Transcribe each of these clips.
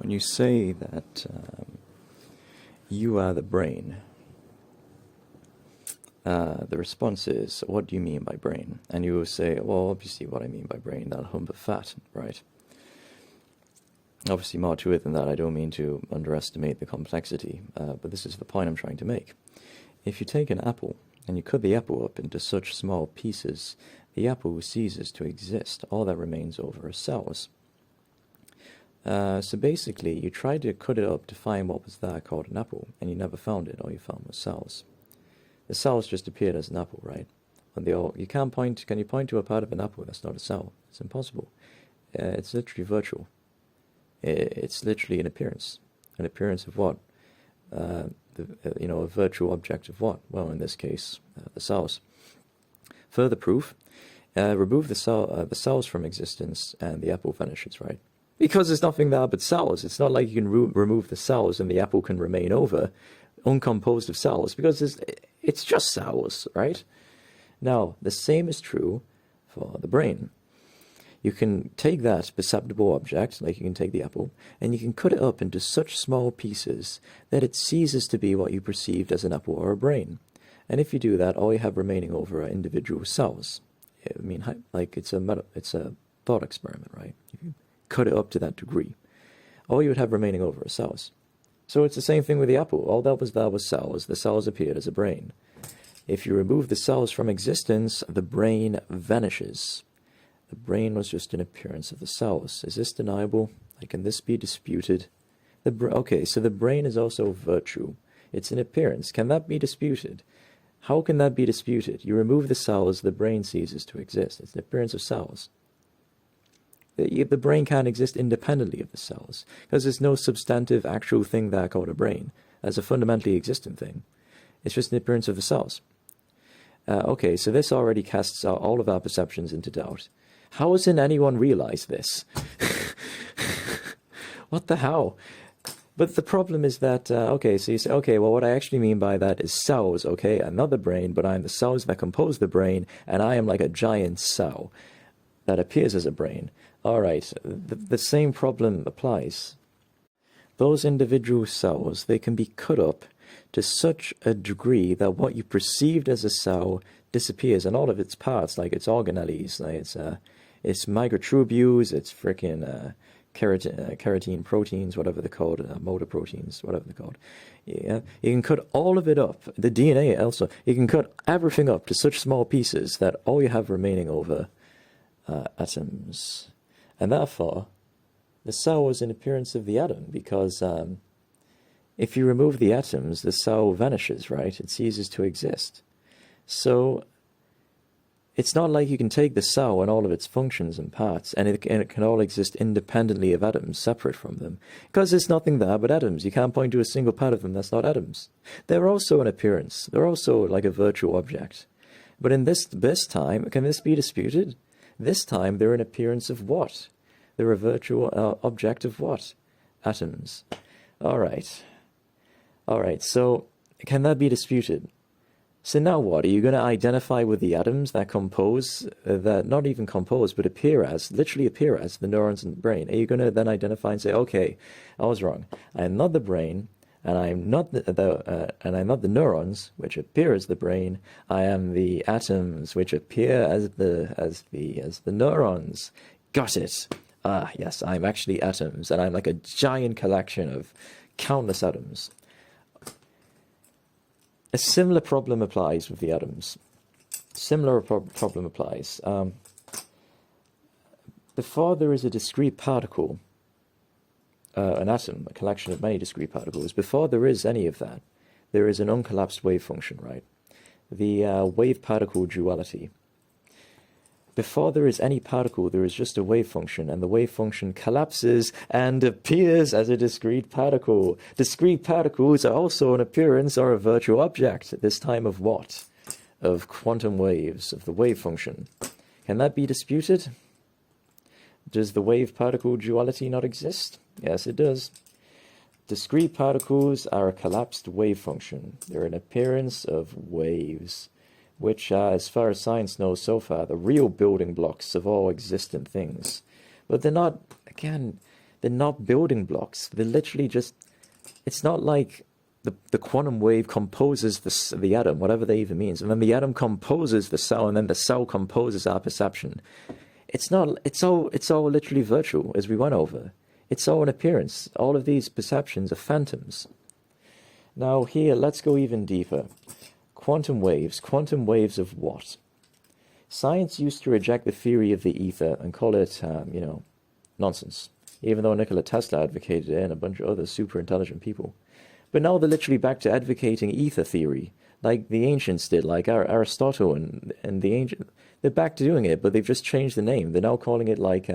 when you say that you are the brain, the response is, what do you mean by brain? And you will say, well, obviously what I mean by brain, that hump of fat, right? Obviously more to it than that. I don't mean to underestimate the complexity, but this is the point I'm trying to make. If you take an apple and you cut the apple up into such small pieces, the apple ceases to exist. All that remains over are cells. So basically, you tried to cut it up to find what was there called an apple, and you never found it. All you found was cells. The cells just appeared as an apple, right? And you can't point. Can you point to a part of an apple that's not a cell? It's impossible. It's literally virtual. It's literally an appearance. An appearance of what? A virtual object of what? Well, in this case, the cells. Further proof: remove the cells from existence, and the apple vanishes, right? Because there's nothing there but cells. It's not like you can remove the cells and the apple can remain over, uncomposed of cells, because it's just cells, right? Now, the same is true for the brain. You can take that perceptible object, like you can take the apple, and you can cut it up into such small pieces that it ceases to be what you perceived as an apple or a brain. And if you do that, all you have remaining over are individual cells. I mean, like it's a thought experiment, right? If you cut it up to that degree, all you would have remaining over are cells. So it's the same thing with the apple. All that was there was cells. The cells appeared as a brain. If you remove the cells from existence, the brain vanishes. The brain was just an appearance of the cells. Is this deniable? Like, can this be disputed? Okay, so the brain is also virtue. It's an appearance. Can that be disputed? How can that be disputed? You remove the cells, the brain ceases to exist. It's an appearance of cells. The brain can't exist independently of the cells, because there's no substantive actual thing there called a brain as a fundamentally existent thing. It's just an appearance of the cells. Okay, so this already casts all of our perceptions into doubt. How hasn't anyone realized this? What the hell? But the problem is that, okay, so you say, okay, well, what I actually mean by that is cells, okay, another brain, but I'm the cells that compose the brain, and I am like a giant cell that appears as a brain. All right, the same problem applies. Those individual cells, they can be cut up to such a degree that what you perceived as a cell disappears, and all of its parts, like its organelles, like its microtubules, its freaking keratin proteins, whatever they're called, motor proteins, whatever they're called. Yeah, you can cut all of it up. The DNA also, you can cut everything up to such small pieces that all you have remaining over atoms. And therefore, the cell was an appearance of the atom, because if you remove the atoms, the cell vanishes, right? It ceases to exist. So it's not like you can take the cell and all of its functions and parts, and it can all exist independently of atoms, separate from them, because there's nothing there but atoms. You can't point to a single part of them that's not atoms. They're also an appearance. They're also like a virtual object. But in this time, can this be disputed? This time, they're an appearance of what? They're a virtual object of what? Atoms. All right. All right, so can that be disputed? So now what? Are you going to identify with the atoms that compose, that not even compose, but literally appear as the neurons in the brain? Are you going to then identify and say, okay, I was wrong. I'm not the brain, and I'm not the neurons, which appear as the brain. I am the atoms, which appear as the neurons. Got it. Ah, yes, I'm actually atoms, and I'm like a giant collection of countless atoms. A similar problem applies with the atoms. Similar problem applies. Before there is a discrete particle, an atom, a collection of many discrete particles, before there is any of that, there is an uncollapsed wave function, right? The wave-particle duality. Before there is any particle, there is just a wave function, and the wave function collapses and appears as a discrete particle. Discrete particles are also an appearance or a virtual object, at this time of what? Of quantum waves, of the wave function. Can that be disputed? Does the wave-particle duality not exist? Yes, it does. Discrete particles are a collapsed wave function. They're an appearance of waves, which are, as far as science knows so far, the real building blocks of all existent things. But they're not, again, They're not building blocks. They're literally just, it's not like the quantum wave composes the atom, whatever that even means, and then the atom composes the cell, and then the cell composes our perception. It's not, it's all literally virtual, as we went over. It's all an appearance. All of these perceptions are phantoms. Now here, let's go even deeper. Quantum waves of what? Science used to reject the theory of the ether and call it, nonsense, even though Nikola Tesla advocated it and a bunch of other super intelligent people. But now they're literally back to advocating ether theory, like the ancients did, like Aristotle and the ancient. They're back to doing it, but they've just changed the name. They're now calling it like,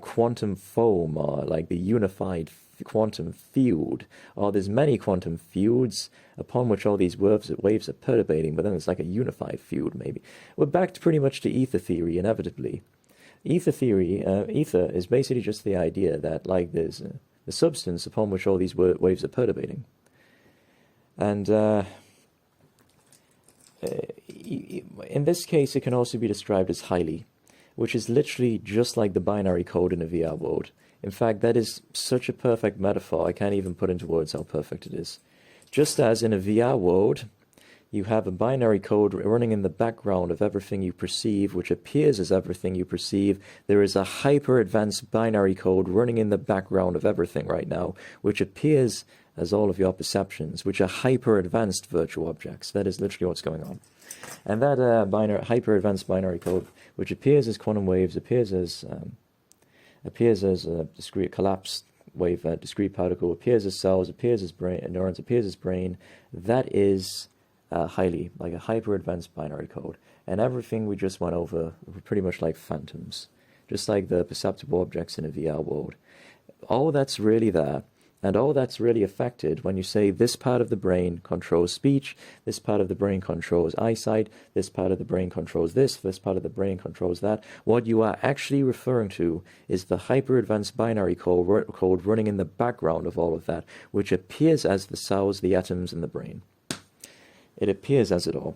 quantum foam, or like the unified quantum field, or there's many quantum fields upon which all these waves are perturbating, but then it's like a unified field, maybe. We're back to pretty much to ether theory, inevitably. Ether theory, ether is basically just the idea that, like, there's the substance upon which all these waves are perturbating. And in this case, it can also be described as highly, which is literally just like the binary code in a VR world. In fact, that is such a perfect metaphor, I can't even put into words how perfect it is. Just as in a VR world, you have a binary code running in the background of everything you perceive, which appears as everything you perceive. There is a hyper-advanced binary code running in the background of everything right now, which appears as all of your perceptions, which are hyper-advanced virtual objects. That is literally what's going on. And that hyper-advanced binary code, which appears as quantum waves, appears as a discrete collapsed wave, discrete particle, appears as cells, appears as neurons, appears as brain, that is highly, like a hyper-advanced binary code. And everything we just went over were pretty much like phantoms, just like the perceptible objects in a VR world. All that's really there, and all that's really affected when you say this part of the brain controls speech, this part of the brain controls eyesight, this part of the brain controls this part of the brain controls that. What you are actually referring to is the hyper-advanced binary code running in the background of all of that, which appears as the cells, the atoms, and the brain. It appears as it all.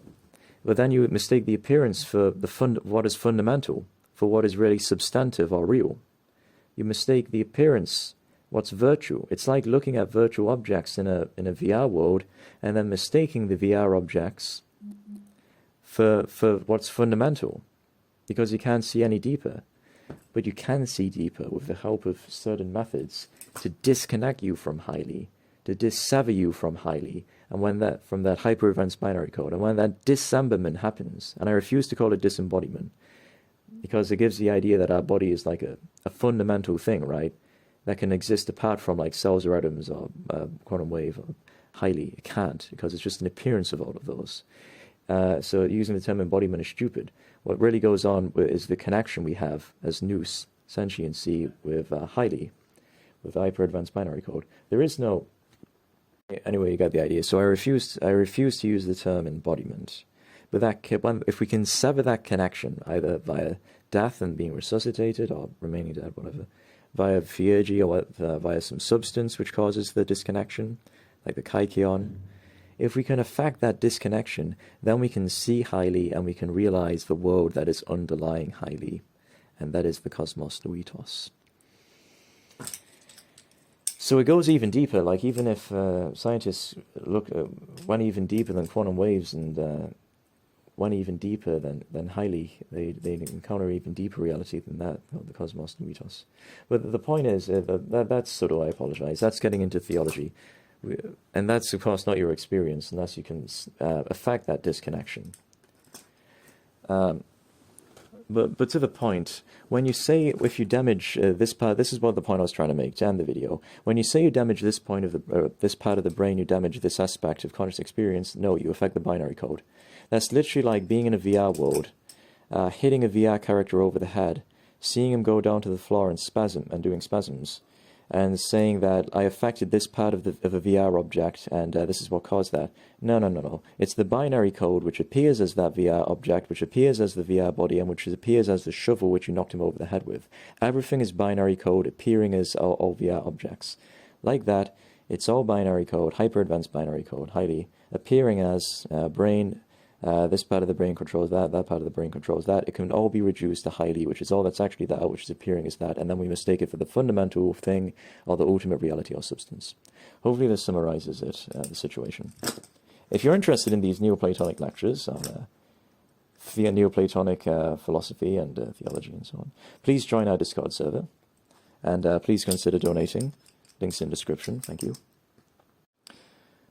But then you mistake the appearance for what is fundamental, for what is really substantive or real. You mistake the appearance, what's virtual. It's like looking at virtual objects in a VR world and then mistaking the VR objects for what's fundamental, because you can't see any deeper. But you can see deeper with the help of certain methods to disconnect you from highly, to dissever you from highly, and from that hyper-advanced binary code. And when that dismemberment happens, and I refuse to call it disembodiment, because it gives the idea that our body is like a fundamental thing, right, that can exist apart from like cells or atoms or quantum wave or highly. It can't, because it's just an appearance of all of those. So using the term embodiment is stupid. What really goes on is the connection we have as nous, sentiency, with highly, with hyper-advanced binary code. There is no... Anyway, you got the idea. So I refuse to use the term embodiment. But if we can sever that connection, either via death and being resuscitated, or remaining dead, whatever, via theurgy, or via some substance which causes the disconnection, like the kaikion, if we can affect that disconnection, then we can see highly, and we can realize the world that is underlying highly, and that is the cosmos nuitos. So it goes even deeper, like even if scientists went even deeper than quantum waves and went even deeper than highly, they encounter even deeper reality than that, the cosmos nuitos. But the point is, that's sort of, I apologize, that's getting into theology. And that's, of course, not your experience, unless you can affect that disconnection. But to the point, when you say, if you damage this part, this is what the point I was trying to make to end the video. When you say you damage this point of this part of the brain, you damage this aspect of conscious experience, no, you affect the binary code. That's literally like being in a VR world, hitting a VR character over the head, seeing him go down to the floor and doing spasms, and saying that I affected this part of a VR object, and this is what caused that. No. It's the binary code which appears as that VR object, which appears as the VR body, and which appears as the shovel which you knocked him over the head with. Everything is binary code appearing as all VR objects. Like that, it's all binary code, hyper-advanced binary code, highly, appearing as brain, This part of the brain controls that, that part of the brain controls that. It can all be reduced to highly, which is all that's actually that, which is appearing as that, and then we mistake it for the fundamental thing or the ultimate reality or substance. Hopefully this summarizes it, the situation. If you're interested in these Neoplatonic lectures on Neoplatonic philosophy and theology and so on, please join our Discord server, and please consider donating. Links in description. Thank you.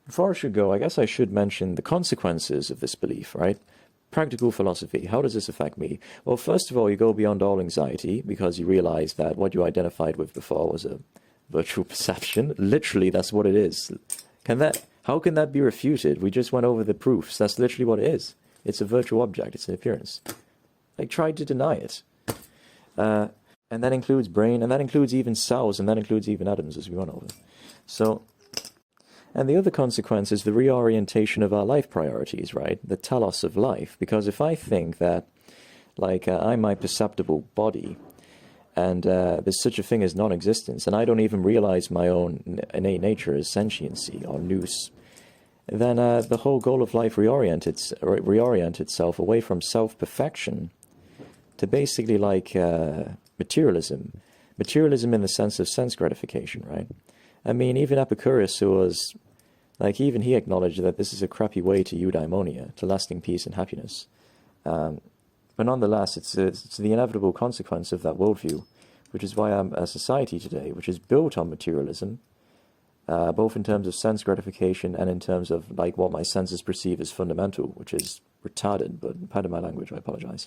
Before I should go, I guess I should mention the consequences of this belief, right? Practical philosophy. How does this affect me? Well, first of all, you go beyond all anxiety because you realize that what you identified with before was a virtual perception. Literally, that's what it is. How can that be refuted? We just went over the proofs. That's literally what it is. It's a virtual object. It's an appearance. Like, try to deny it. And that includes brain, and that includes even cells, and that includes even atoms, as we went over. So, and the other consequence is the reorientation of our life priorities, right? The telos of life. Because if I think that, like, I'm my perceptible body, and there's such a thing as non-existence, and I don't even realize my own innate nature as sentiency or nous, then the whole goal of life reorient itself away from self-perfection to basically like materialism in the sense of sense gratification, right? I mean, even Epicurus, who was, like, even he acknowledged that this is a crappy way to eudaimonia, to lasting peace and happiness. But nonetheless, it's the inevitable consequence of that worldview, which is why a society today, which is built on materialism, both in terms of sense gratification and in terms of, like, what my senses perceive as fundamental, which is retarded, but pardon my language, I apologize.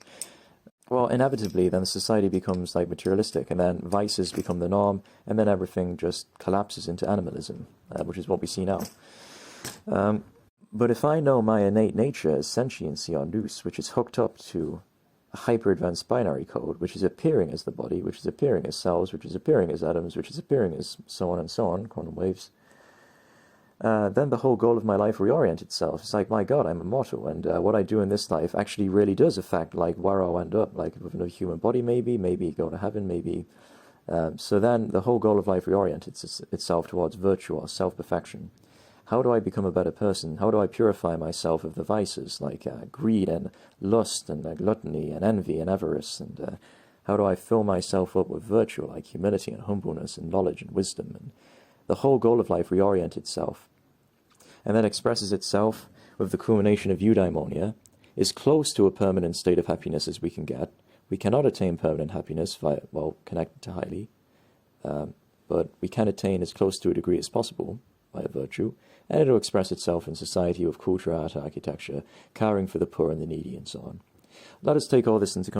Well, inevitably, then society becomes, like, materialistic, and then vices become the norm, and then everything just collapses into animalism, which is what we see now. But if I know my innate nature as sentiency or nous, which is hooked up to a hyper-advanced binary code, which is appearing as the body, which is appearing as cells, which is appearing as atoms, which is appearing as so on, quantum waves, then the whole goal of my life reorient itself. It's like, my God, I'm immortal, and what I do in this life actually really does affect, like, where I'll end up, like, with a human body, maybe go to heaven, maybe. So then the whole goal of life reorients itself towards virtue or self-perfection. How do I become a better person? How do I purify myself of the vices, like greed and lust and gluttony and envy and avarice? And how do I fill myself up with virtue, like humility and humbleness and knowledge and wisdom? And the whole goal of life reorient itself. And that expresses itself with the culmination of eudaimonia, is close to a permanent state of happiness as we can get. We cannot attain permanent happiness via, well, connected to highly, but we can attain as close to a degree as possible via virtue, and it will express itself in society with culture, art, architecture, caring for the poor and the needy, and so on. Let us take all this into